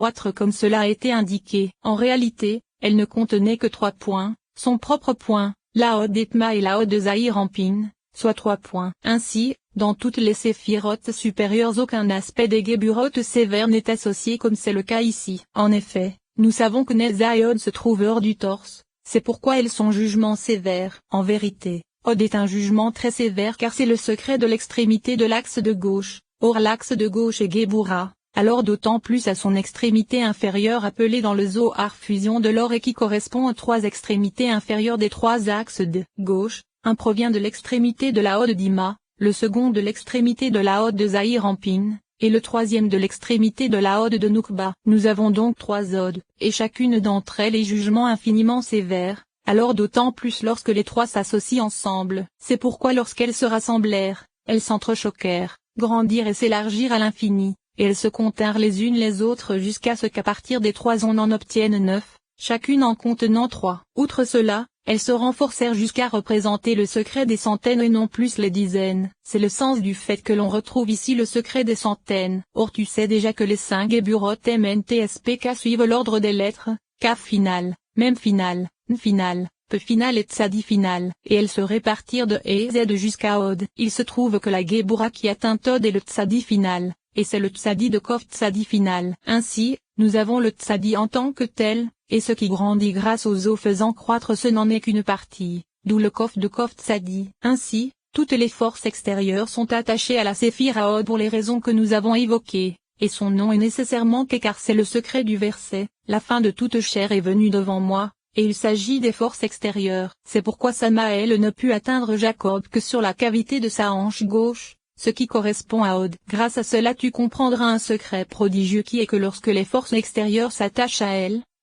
Outre comme cela a été indiqué. En réalité, elle ne contenait que 3 points, son propre point, la Ode d'Etma et la Ode de Zahir-Anpin, soit 3 points. Ainsi, dans toutes les séphirotes supérieures aucun aspect des Geburotes sévères n'est associé comme c'est le cas ici. En effet, nous savons que Netza et Od se trouvent hors du torse, c'est pourquoi elles sont jugements sévères. En vérité, Od est un jugement très sévère car c'est le secret de l'extrémité de l'axe de gauche. Or l'axe de gauche est Gebura, alors d'autant plus à son extrémité inférieure appelée dans le Zohar fusion de l'or et qui correspond aux 3 extrémités inférieures des 3 axes de gauche. Un provient de l'extrémité de la Ode d'Ima, le second de l'extrémité de la Ode de Zahir-Anpin, et le troisième de l'extrémité de la Ode de Nukba. Nous avons donc 3 odes, et chacune d'entre elles est jugement infiniment sévère, alors d'autant plus lorsque les 3 s'associent ensemble. C'est pourquoi lorsqu'elles se rassemblèrent, elles s'entrechoquèrent, grandirent et s'élargirent à l'infini, et elles se continrent les unes les autres jusqu'à ce qu'à partir des 3 on en obtienne 9, chacune en contenant 3. Outre cela, elles se renforcèrent jusqu'à représenter le secret des centaines et non plus les dizaines. C'est le sens du fait que l'on retrouve ici le secret des centaines. Or tu sais déjà que les 5 Geburotes MNTSPK suivent l'ordre des lettres, Kaf final, Mem final, N final, P final et Tzadi final, et elles se répartirent de E et Z jusqu'à Od. Il se trouve que la Gebura qui atteint Od est le Tzadi final, et c'est le Tzadi de Kof Tzadi final. Ainsi, nous avons le Tzadi en tant que tel, et ce qui grandit grâce aux eaux faisant croître ce n'en est qu'une partie, d'où le Kof de Kof Tzadi. Ainsi, toutes les forces extérieures sont attachées à la Séphira Od pour les raisons que nous avons évoquées, et son nom est nécessairement car c'est le secret du verset, la fin de toute chair est venue devant moi, et il s'agit des forces extérieures. C'est pourquoi Samaël ne put atteindre Jacob que sur la cavité de sa hanche gauche, ce qui correspond à Od. Grâce à cela tu comprendras un secret prodigieux qui est que lorsque les forces extérieures s'attachent à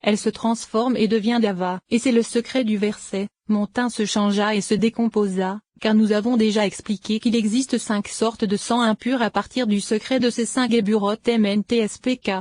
elle se transforme et devient Dava. Et c'est le secret du verset, mon teint se changea et se décomposa, car nous avons déjà expliqué qu'il existe 5 sortes de sang impur à partir du secret de ces 5 Geburotes MNTSPK.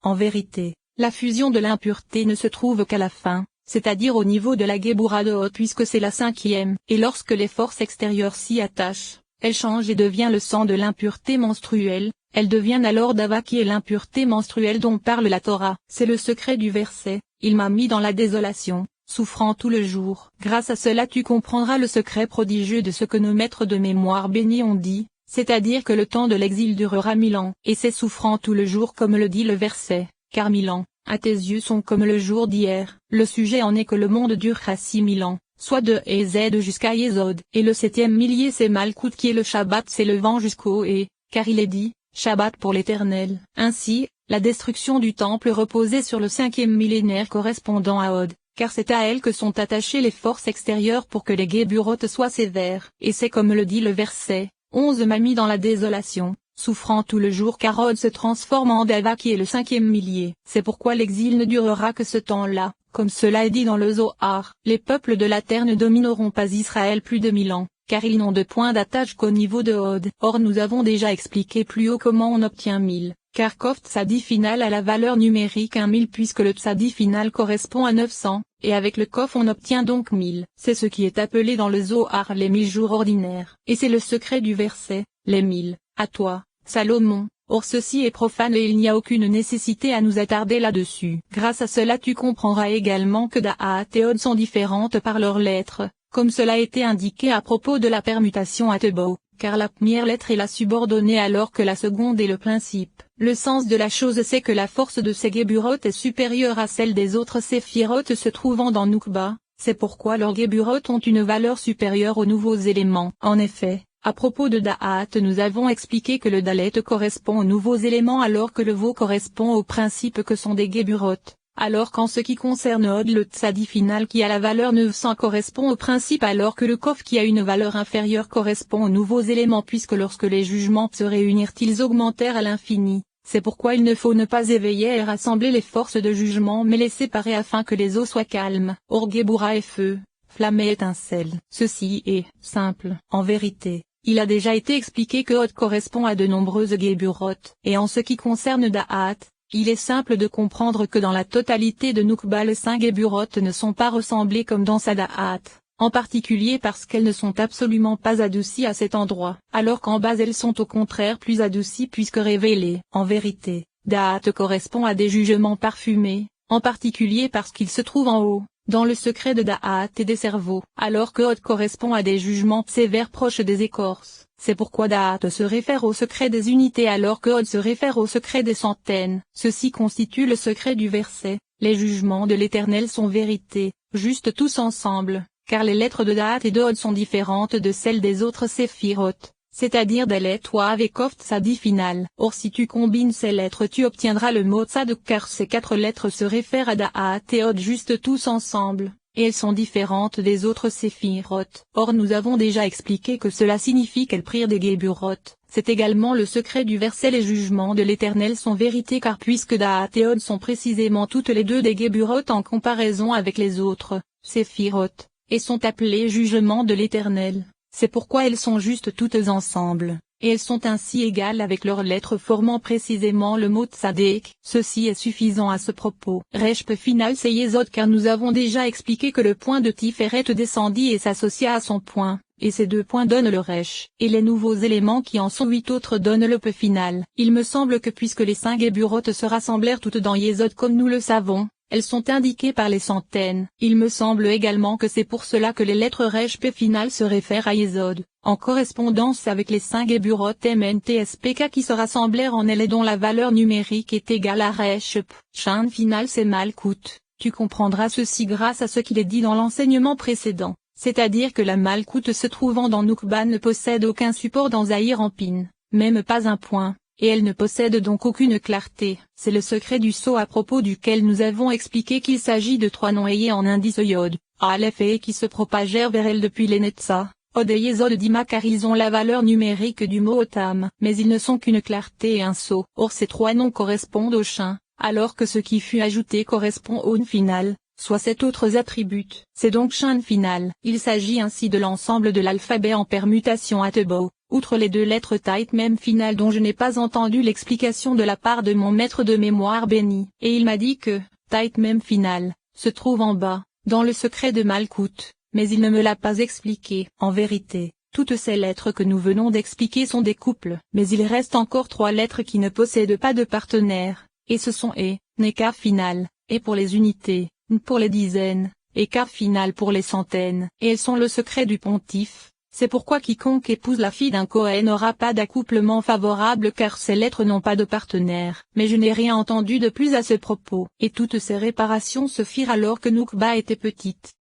En vérité, la fusion de l'impureté ne se trouve qu'à la fin, c'est-à-dire au niveau de la Gebura de Od puisque c'est la 5e. Et lorsque les forces extérieures s'y attachent, elle change et devient le sang de l'impureté menstruelle. Elle devient alors Dava qui est l'impureté menstruelle dont parle la Torah. C'est le secret du verset, il m'a mis dans la désolation, souffrant tout le jour. Grâce à cela tu comprendras le secret prodigieux de ce que nos maîtres de mémoire bénis ont dit, c'est-à-dire que le temps de l'exil durera 1000 ans. Et c'est souffrant tout le jour comme le dit le verset, car 1000 ans, à tes yeux sont comme le jour d'hier. Le sujet en est que le monde durera 6000 ans. Soit de E Z jusqu'à Yesod. Et le 7e millier c'est Malkout qui est le Shabbat s'élevant jusqu'au E, car il est dit, Shabbat pour l'Éternel. Ainsi, la destruction du temple reposait sur le 5e millénaire correspondant à Od, car c'est à elle que sont attachées les forces extérieures pour que les Geburotes soient sévères. Et c'est comme le dit le verset, 11 m'a mis dans la désolation, souffrant tout le jour car Od se transforme en Dava qui est le 5e millier. C'est pourquoi l'exil ne durera que ce temps-là, comme cela est dit dans le Zohar. Les peuples de la terre ne domineront pas Israël plus de 1000 ans. Car ils n'ont de point d'attache qu'au niveau de Od. Or nous avons déjà expliqué plus haut comment on obtient 1000, car Kof Tzadi final a la valeur numérique 1000 puisque le Tzadi final correspond à 900, et avec le Kof on obtient donc 1000. C'est ce qui est appelé dans le Zohar les 1000 jours ordinaires. Et c'est le secret du verset, les 1000, à toi, Salomon. Or ceci est profane et il n'y a aucune nécessité à nous attarder là-dessus. Grâce à cela tu comprendras également que Da'at et Od sont différentes par leurs lettres, comme cela a été indiqué à propos de la permutation à Tebo, car la première lettre est la subordonnée alors que la seconde est le principe. Le sens de la chose c'est que la force de ces Geburotes est supérieure à celle des autres séphirotes se trouvant dans Nukba, c'est pourquoi leurs Geburotes ont une valeur supérieure aux nouveaux éléments. En effet, à propos de Da'at nous avons expliqué que le Dalet correspond aux nouveaux éléments alors que le Vo correspond aux principes que sont des Geburotes. Alors qu'en ce qui concerne Od le Tzadi final qui a la valeur 900 correspond au principe alors que le Kof qui a une valeur inférieure correspond aux nouveaux éléments puisque lorsque les jugements se réunirent ils augmentèrent à l'infini. C'est pourquoi il ne faut ne pas éveiller et rassembler les forces de jugement mais les séparer afin que les eaux soient calmes. Or Gebura est feu, flamme et étincelle. Ceci est simple. En vérité, il a déjà été expliqué que Od correspond à de nombreuses Geburotes. Et en ce qui concerne Da'at, il est simple de comprendre que dans la totalité de Nukba les 5 Geburotes ne sont pas ressemblées comme dans Sada'at, en particulier parce qu'elles ne sont absolument pas adoucies à cet endroit, alors qu'en bas elles sont au contraire plus adoucies puisque révélées. En vérité, Da'at correspond à des jugements parfumés, en particulier parce qu'il se trouve en haut, dans le secret de Da'at et des cerveaux, alors que Hod correspond à des jugements sévères proches des écorces. C'est pourquoi Da'at se réfère au secret des unités alors que Hod se réfère au secret des centaines. Ceci constitue le secret du verset. Les jugements de l'Éternel sont vérité, juste tous ensemble, car les lettres de Da'at et de Hod sont différentes de celles des autres séphiroth, c'est-à-dire Dalet Wav et Kof Tsadi final. Or si tu combines ces lettres tu obtiendras le mot Tzad car ces 4 lettres se réfèrent à Da'at et Hod juste tous ensemble, et elles sont différentes des autres séphiroth. Or nous avons déjà expliqué que cela signifie qu'elles prirent des Geburoth. C'est également le secret du verset les jugements de l'Éternel sont vérité car puisque Da'at et Hod sont précisément toutes les deux des Geburoth en comparaison avec les autres, séphiroth, et sont appelées jugements de l'Éternel, c'est pourquoi elles sont juste toutes ensemble, et elles sont ainsi égales avec leurs lettres formant précisément le mot tzaddik. Ceci est suffisant à ce propos. Reshp final c'est Yesod car nous avons déjà expliqué que le point de Tiferet descendit et s'associa à son point, et ces 2 points donnent le Resh, et les nouveaux éléments qui en sont 8 autres donnent le P final. Il me semble que puisque les 5 Geburoth se rassemblèrent toutes dans Yesod comme nous le savons, elles sont indiquées par les centaines. Il me semble également que c'est pour cela que les lettres Resh P final se réfèrent à Yesod, en correspondance avec les 5 Geburoth MNTSPK qui se rassemblèrent en elles et dont la valeur numérique est égale à Resh P. Shin final c'est Malkout. Tu comprendras ceci grâce à ce qu'il est dit dans l'enseignement précédent, c'est-à-dire que la Malkout se trouvant dans Nukba ne possède aucun support dans Zahir Ampin, même pas un point. Et elle ne possède donc aucune clarté. C'est le secret du sceau à propos duquel nous avons expliqué qu'il s'agit de 3 noms ayés en indice Yod, Aleph et qui se propagèrent vers elle depuis les Netza, Od et Yesod d'Ima car ils ont la valeur numérique du mot Otam. Mais ils ne sont qu'une clarté et un sceau. Or ces 3 noms correspondent au Shin, alors que ce qui fut ajouté correspond au N final, soit 7 autres attributs. C'est donc Shin final. Il s'agit ainsi de l'ensemble de l'alphabet en permutation Atebo. Outre les 2 lettres Tait Mem final dont je n'ai pas entendu l'explication de la part de mon maître de mémoire béni, et il m'a dit que, Tait Mem final, se trouve en bas, dans le secret de Malkout, mais il ne me l'a pas expliqué. En vérité, toutes ces lettres que nous venons d'expliquer sont des couples, mais il reste encore 3 lettres qui ne possèdent pas de partenaire, et ce sont E, Neka final, et pour les unités, N pour les dizaines, et K final pour les centaines, et elles sont le secret du pontife. C'est pourquoi quiconque épouse la fille d'un Kohen n'aura pas d'accouplement favorable car ces lettres n'ont pas de partenaire. Mais je n'ai rien entendu de plus à ce propos. Et toutes ces réparations se firent alors que Nukba était petite.